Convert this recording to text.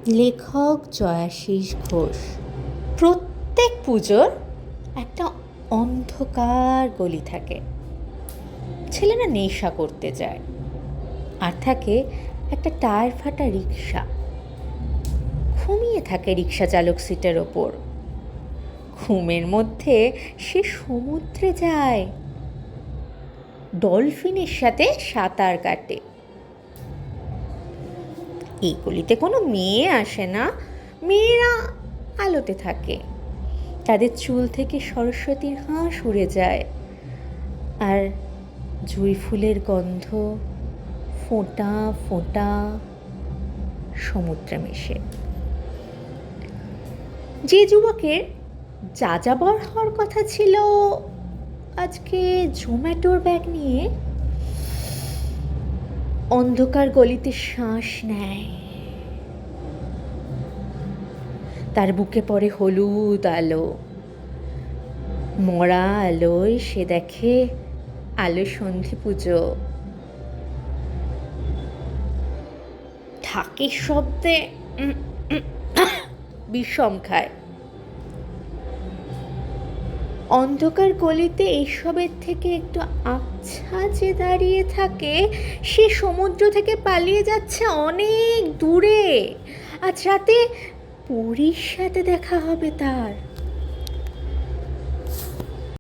লেখক জয়াশিস ঘোষ। প্রত্যেক পুজোর একটা অন্ধকার গলি থাকে। ছেলেরা নেশা করতে যায়, আর থাকে একটা টায়ার ফাটা রিক্সা। ঘুমিয়ে থাকে রিক্সা চালক সিটের ওপর। ঘুমের মধ্যে সে সমুদ্রে যায়, ডলফিনের সাথে সাঁতার কাটে। এই গলিতে কোনো মেয়ে আসে না। মেয়েরা আলোতে থাকে, তাদের চুল থেকে সরস্বতীর হাঁস উড়ে যায়, আর জুঁই ফুলের গন্ধ ফোঁটা ফোঁটা সমুদ্রে মেশে। যে যুবকের যাযাবর হওয়ার কথা ছিল আজকে জোম্যাটোর ব্যাগ নিয়ে অন্ধকার গলিতে শ্বাস নেয়। তার বুকে পড়ে হলুদ আলো। মরা আলোয় সে দেখে আলো সন্ধি পুজো। ঢাকের শব্দে বিষম খায়। অন্ধকার গলিতে এইসবের থেকে একটু আচ্ছা যে দাঁড়িয়ে থাকে, সে সমুদ্র থেকে পালিয়ে যাচ্ছে অনেক দূরে। আজ রাতে পুরীর সাথে দেখা হবে তার।